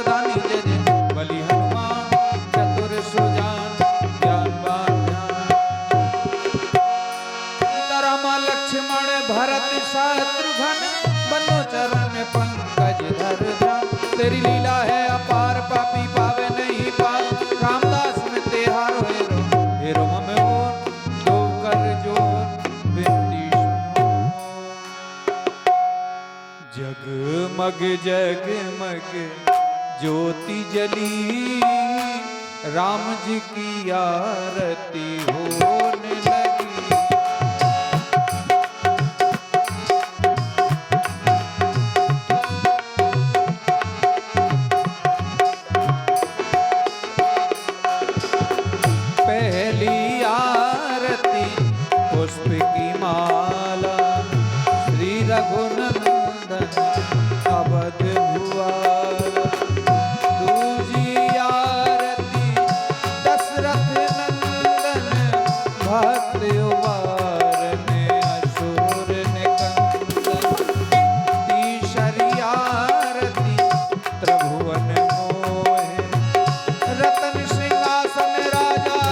दानी जय जय बलि हनुमान चतुर सुजान ज्ञानवान सीता रामा लक्ष्मण भरत शत्रुघ्न बनो चरण पंकज धर ध्यान तेरी लीला है अपार पापी पावे नहीं पार रामदास में तेहारो हेरो मम ओर दो कर जोर बिनती जगमग जगमग ज्योति जली राम जी की आरती होने लगी पहली आरती पुष्प की माला श्री रघुनंदन अवध भुआला दूजी आरती दशरथ नंदन भक्त उबारने असुर निकंदन तीसरी आरती त्रिभुवन मोहे रतन सिंहासन राजा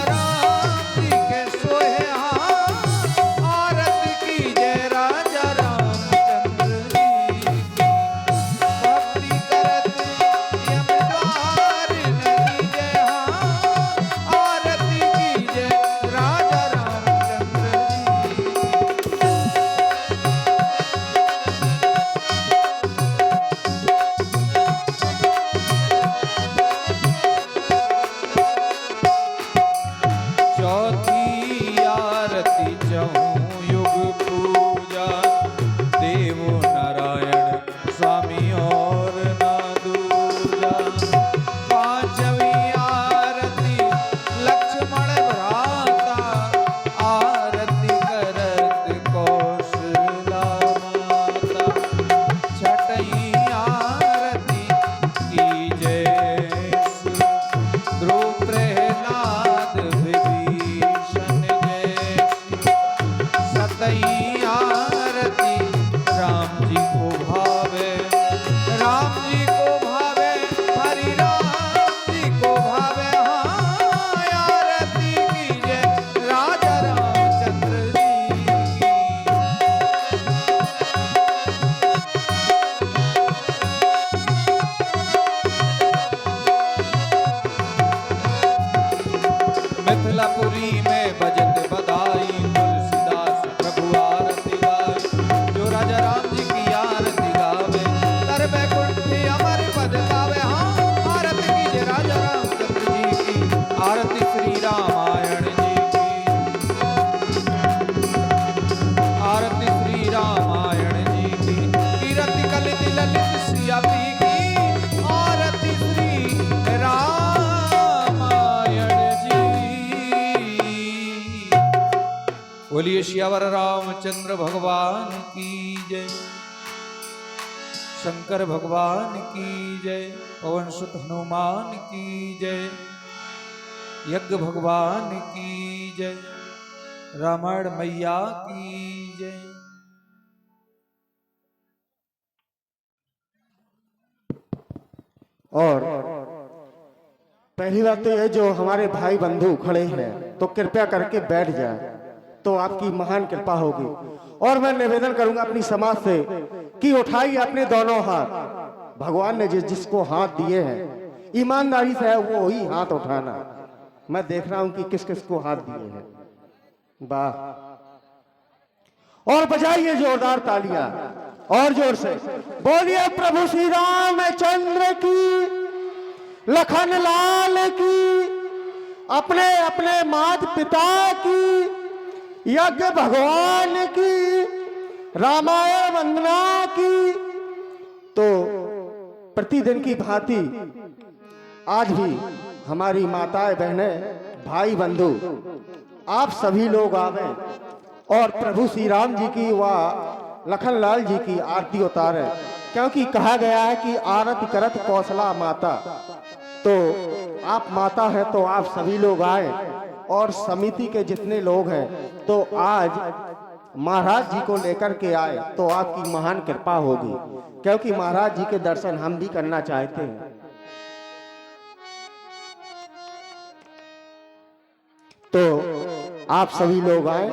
मिथिलापुरी में बजत बधाई तुलसीदास प्रभु आरती गाए जो राजा राम जी की आरती गावे कर बैकुंठ अमर पद गावे हाँ आरती कीजिए राजा रामचंद्र जी की आरती श्री रामायण जी की आरती श्री रामायण जी की कीरति कलित ललित सिया पी की आरती श्री राम बोलिए श्यावर रामचंद्र भगवान की जय शंकर भगवान की जय पवन सुत हनुमान की जय यज्ञ भगवान की जय रामायण मैया की जय। और पहली बात तो यह जो हमारे भाई बंधु खड़े हैं तो कृपया करके बैठ जाए तो आपकी महान कृपा होगी। और मैं निवेदन करूंगा अपनी समाज से कि उठाइए अपने दोनों हाथ। भगवान ने जिसको हाथ दिए हैं ईमानदारी से है वो ही हाथ उठाना। मैं देख रहा हूं कि किस किस को हाथ दिए हैं। वाह। और बजाइए जोरदार तालियां और जोर से बोलिए प्रभु श्री रामचंद्र की लखन लाल की अपने अपने माता पिता की यज्ञ भगवान की रामायण वंदना की। तो प्रतिदिन की भांति आज भी हमारी माताएं बहनें भाई बंधु आप सभी लोग आवे और प्रभु श्री राम जी की व लखनलाल जी की आरती उतारे, क्योंकि कहा गया है कि आरती करत कौशला माता। तो आप माता है तो आप सभी लोग आए और समिति के जितने लोग हैं तो आज महाराज जी को लेकर के आए तो आपकी महान कृपा होगी, क्योंकि महाराज जी के दर्शन हम भी करना चाहते हैं। तो आप सभी लोग आए।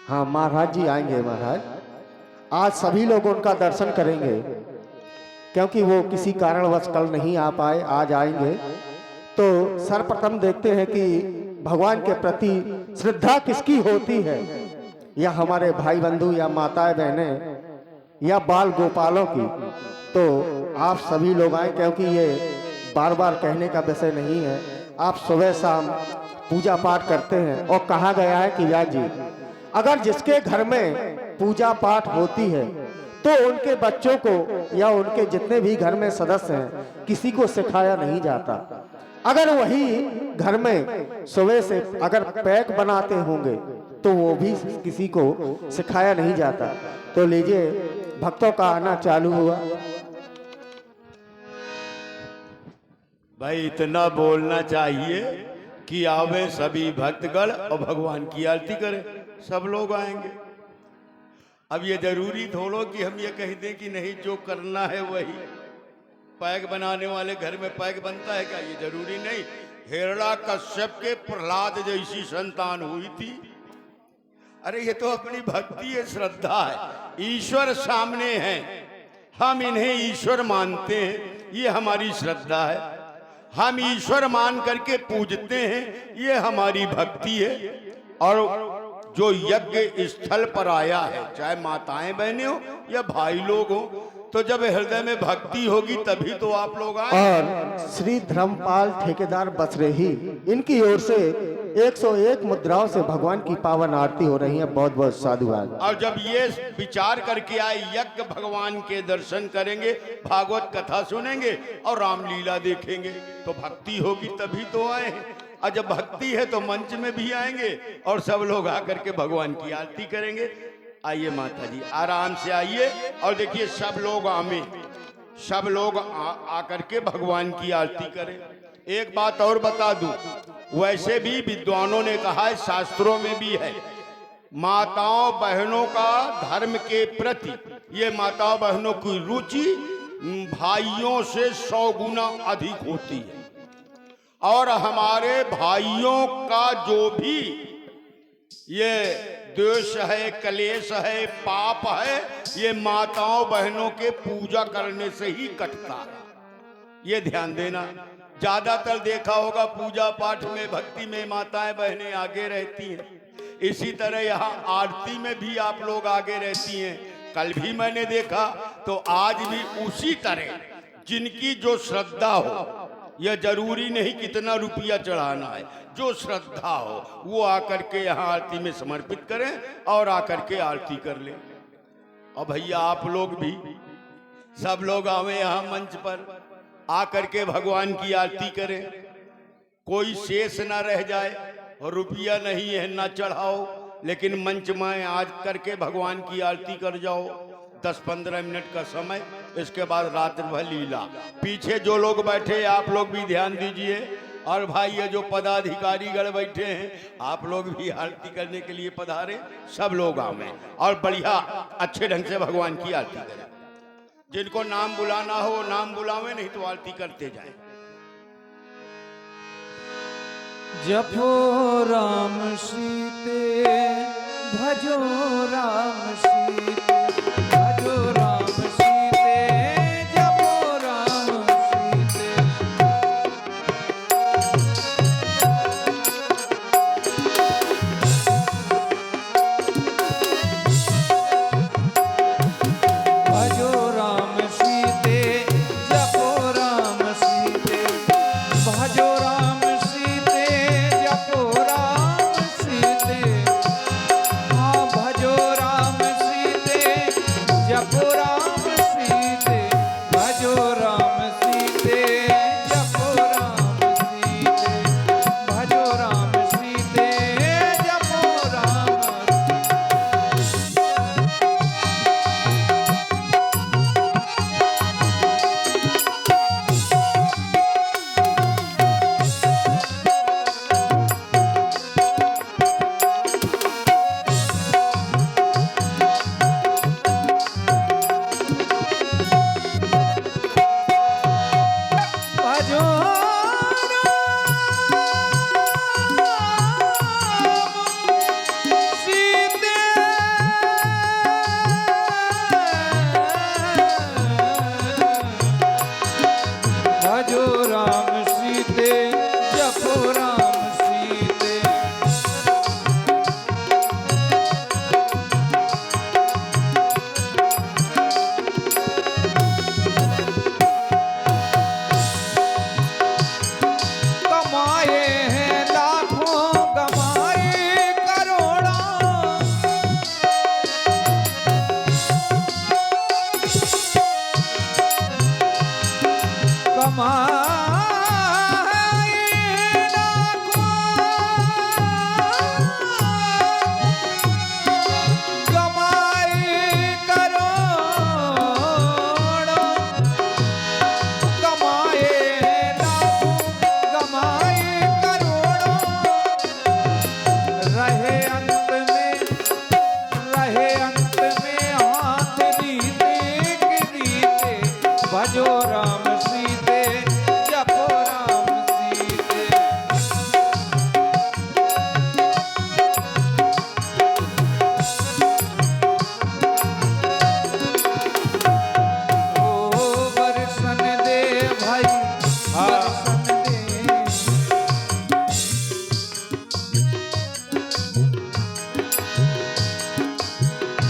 हाँ महाराज जी आएंगे महाराज। आज सभी लोग उनका दर्शन करेंगे क्योंकि वो किसी कारणवश कल नहीं आ पाए, आज आएंगे। तो सर्वप्रथम देखते हैं कि भगवान के प्रति श्रद्धा किसकी होती है, या हमारे भाई बंधु या माताएं बहनें या बाल गोपालों की। तो आप सभी लोग आए क्योंकि ये बार बार कहने का विषय नहीं है। आप सुबह शाम पूजा पाठ करते हैं और कहा गया है कि व्यास जी अगर जिसके घर में पूजा पाठ होती है तो उनके बच्चों को या उनके जितने भी घर में सदस्य हैं किसी को सिखाया नहीं जाता। अगर वही घर में सुबह से अगर पैक बनाते होंगे तो वो भी किसी को सिखाया नहीं जाता। तो लीजिए भक्तों का आना चालू हुआ। भाई इतना बोलना चाहिए कि आवे सभी भक्तगण और भगवान की आरती करें, सब लोग आएंगे। अब ये जरूरी थोड़ो कि हम ये कह दें कि नहीं जो करना है वही। पैक बनाने वाले घर में पैक बनता है क्या? ये जरूरी नहीं। हिरण्यकश्यप के प्रहलाद जैसी संतान हुई थी। अरे ये तो अपनी भक्ति है, श्रद्धा है। ईश्वर सामने है, हम इन्हें ईश्वर मानते हैं, ये हमारी श्रद्धा है। हम ईश्वर मान करके पूजते हैं, ये हमारी भक्ति है। और जो यज्ञ स्थल पर आया है, चाहे माताएं बहनें हो या भाई लोग हो, तो जब हृदय में भक्ति होगी तभी तो आप लोग आए। और श्री धर्मपाल ठेकेदार बसरेही इनकी ओर से 101 मुद्राओं से भगवान की पावन आरती हो रही है। बहुत बहुत साधुवाद। और जब ये विचार करके आए यज्ञ भगवान के दर्शन करेंगे, भागवत कथा सुनेंगे और रामलीला देखेंगे, तो भक्ति होगी तभी तो आए हैं। और जब भक्ति है तो मंच में भी आएंगे और सब लोग आकर के भगवान की आरती करेंगे। आइए माता जी आराम से आइए और देखिए सब लोग आमे, सब लोग आकर के भगवान की आरती करें। एक बात और बता दूं, वैसे भी विद्वानों ने कहा है, शास्त्रों में भी है, माताओं बहनों का धर्म के प्रति, ये माताओं बहनों की रुचि भाइयों से 100 गुना अधिक होती है। और हमारे भाइयों का जो भी ये द्वेष है, कलेश है, पाप है, ये माताओं बहनों के पूजा करने से ही कटता है। ये ध्यान देना। ज्यादातर देखा होगा पूजा पाठ में, भक्ति में माताएं बहनें आगे रहती हैं। इसी तरह यहाँ आरती में भी आप लोग आगे रहती हैं। कल भी मैंने देखा, तो आज भी उसी तरह जिनकी जो श्रद्धा हो, यह जरूरी नहीं कितना रुपया चढ़ाना है, जो श्रद्धा हो वो आकर के यहाँ आरती में समर्पित करें और आकर के आरती कर ले। और भैया आप लोग भी सब लोग आवे यहाँ मंच पर, आकर के भगवान की आरती करें। कोई शेष ना रह जाए, और रुपया नहीं है ना चढ़ाओ, लेकिन मंच में आज करके भगवान की आरती कर जाओ। 10-15 मिनट का समय, इसके बाद रात भर लीला। पीछे जो लोग बैठे आप लोग भी ध्यान दीजिए, और भाई ये जो पदाधिकारी गण बैठे हैं आप लोग भी आरती करने के लिए पधारे। सब लोग आवे और बढ़िया अच्छे ढंग से भगवान की आरती करें। जिनको नाम बुलाना हो वो नाम बुलावे, नहीं तो आरती करते जाए। जपो राम सीते, भजो राम सीते, भजो राम सीते, जपो राम सीते। भजो राम सीते, जपो राम सीते, भजो राम सीते, जपो राम सीते। हाँ भजो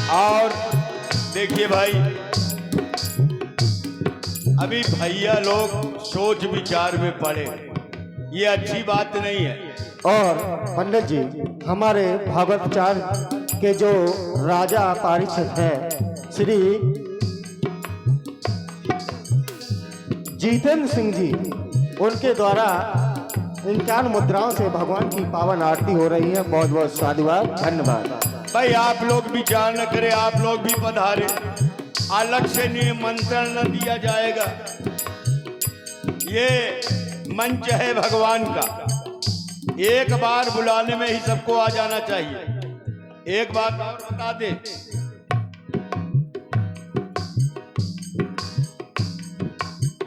और देखिए भाई, अभी भैया लोग सोच विचार में पड़े, ये अच्छी बात नहीं है। और पंडित जी, हमारे भागवताचार्य के जो राजा पारिषद है श्री जितेंद्र सिंह जी, उनके द्वारा 51 मुद्राओं से भगवान की पावन आरती हो रही है। बहुत बहुत साधुवाद, धन्यवाद। भाई आप लोग विचार न करें, आप लोग भी पधारे, अलग से निमंत्रण न दिया जाएगा। ये मंच है भगवान का, एक बार बुलाने में ही सबको आ जाना चाहिए। एक बात और बता दे,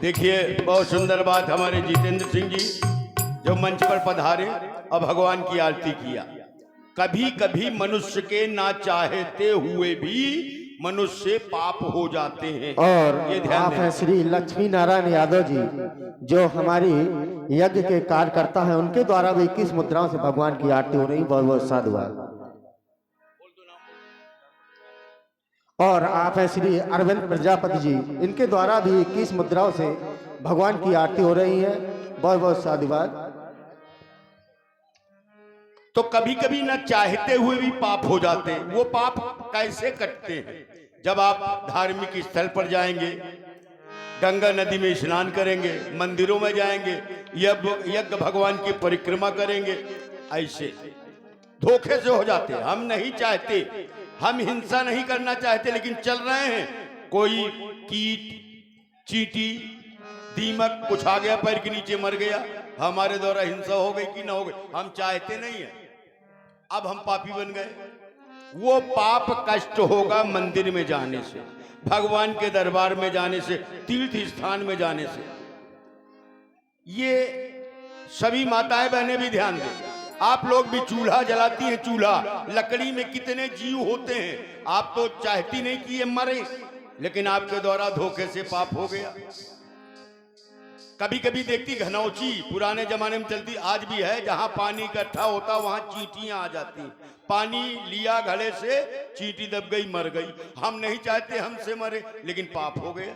देखिए बहुत सुंदर बात, हमारे जितेंद्र सिंह जी जो मंच पर पधारे और भगवान की आरती किया। कभी कभी मनुष्य के ना चाहते हुए भी मनुष्य पाप हो जाते हैं। और ये ध्यान आप देना। हैं श्री लक्ष्मी नारायण यादव जी, जो हमारी यज्ञ के कार्यकर्ता हैं, उनके द्वारा भी 21 मुद्राओं से भगवान की आरती हो रही। बहुत बहुत साधुवाद। और आप हैं श्री अरविंद प्रजापति जी, इनके द्वारा भी 21 मुद्राओं से भगवान की आरती हो रही है। बहुत बहुत साधुवाद। तो कभी कभी न चाहते हुए भी पाप हो जाते हैं। वो पाप कैसे कटते हैं? जब आप धार्मिक स्थल पर जाएंगे, गंगा नदी में स्नान करेंगे, मंदिरों में जाएंगे, यज्ञ भगवान की परिक्रमा करेंगे, ऐसे धोखे से हो जाते हैं। हम नहीं चाहते, हम हिंसा नहीं करना चाहते, लेकिन चल रहे हैं। कोई कीट, चींटी, दीमक कुछ आ गया, पैर के नीचे मर गया, हमारे द्वारा हिंसा हो गई कि ना हो गई, हम चाहते नहीं है, अब हम पापी बन गए। वो पाप कष्ट होगा मंदिर में जाने से, भगवान के दरबार में जाने से, तीर्थ स्थान में जाने से। ये सभी माताएं बहनें भी ध्यान दें। आप लोग भी चूल्हा जलाती हैं, चूल्हा लकड़ी में कितने जीव होते हैं। आप तो चाहती नहीं कि ये मरे, लेकिन आपके द्वारा धोखे से पाप हो गया। कभी कभी देखती घनौची पुराने जमाने में चलती, आज भी है, जहां पानी इकट्ठा होता वहां चींटियां आ जाती। पानी लिया घड़े से, चींटी दब गई, मर गई। हम नहीं चाहते हमसे मरे, लेकिन पाप हो गया।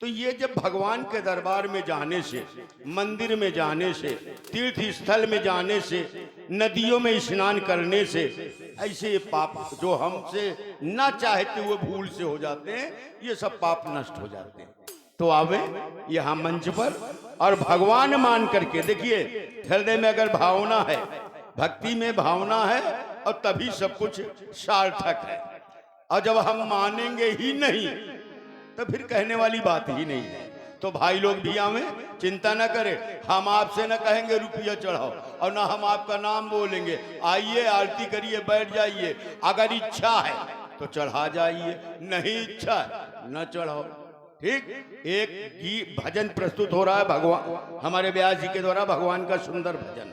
तो ये जब भगवान के दरबार में जाने से, मंदिर में जाने से, तीर्थ स्थल में जाने से, नदियों में स्नान करने से, ऐसे पाप जो हमसे ना चाहते हुए भूल से हो जाते हैं, ये सब पाप नष्ट हो जाते हैं। तो आवे यहाँ मंच पर और भगवान मान करके देखिए, हृदय में अगर भावना है, भक्ति में भावना है, और तभी सब कुछ सार्थक है। और जब हम मानेंगे ही नहीं तो फिर कहने वाली बात ही नहीं है। तो भाई लोग भी आवे, चिंता न करें, हम आपसे न कहेंगे रुपया चढ़ाओ, और ना हम आपका नाम बोलेंगे। आइए आरती करिए, बैठ जाइए। अगर इच्छा है तो चढ़ा जाइए, नहीं इच्छा है न चढ़ाओ। ठीक, एक भजन प्रस्तुत हो रहा है भगवान, हमारे व्यास जी के द्वारा भगवान का सुंदर भजन।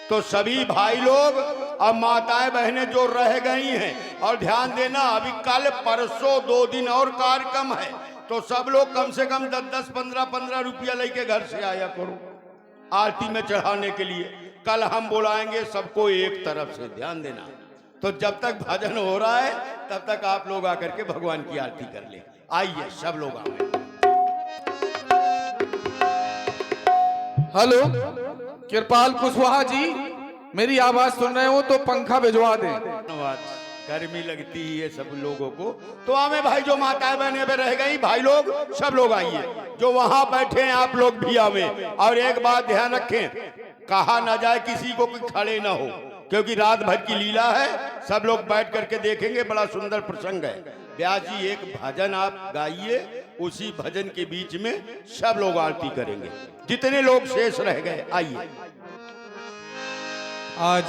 तो सभी भाई लोग और माताएं बहनें जो रह गई हैं, और ध्यान देना, अभी कल परसों 2 दिन और कार्यक्रम है, तो सब लोग कम से कम 10-10, 15-15 रुपया लेके घर से आया करो आरती में चढ़ाने के लिए। कल हम बुलाएंगे सबको एक तरफ से, ध्यान देना। तो जब तक भजन हो रहा है तब तक आप लोग आकर के भगवान की आरती कर ले। आइए सब लोग आए। हेलो, कृपाल कुशवाहा जी, मेरी आवाज सुन रहे हो तो पंखा भिजवा दें। धन्यवाद। गर्मी लगती है सब लोगों को, तो हमें भाई जो माताएं बहनें पे रह गई, भाई लोग सब लोग आइए, जो वहां बैठे हैं आप लोग भी आवे। और एक बात ध्यान रखें, कहा ना जाए किसी को कि खड़े ना हो, क्योंकि रात भर की लीला है। सब लोग बैठ करके देखेंगे, बड़ा सुंदर प्रसंग है। व्यास जी एक भजन आप गाइए, उसी भजन के बीच में सब लोग आरती करेंगे, जितने लोग शेष रह गए। आइए। आज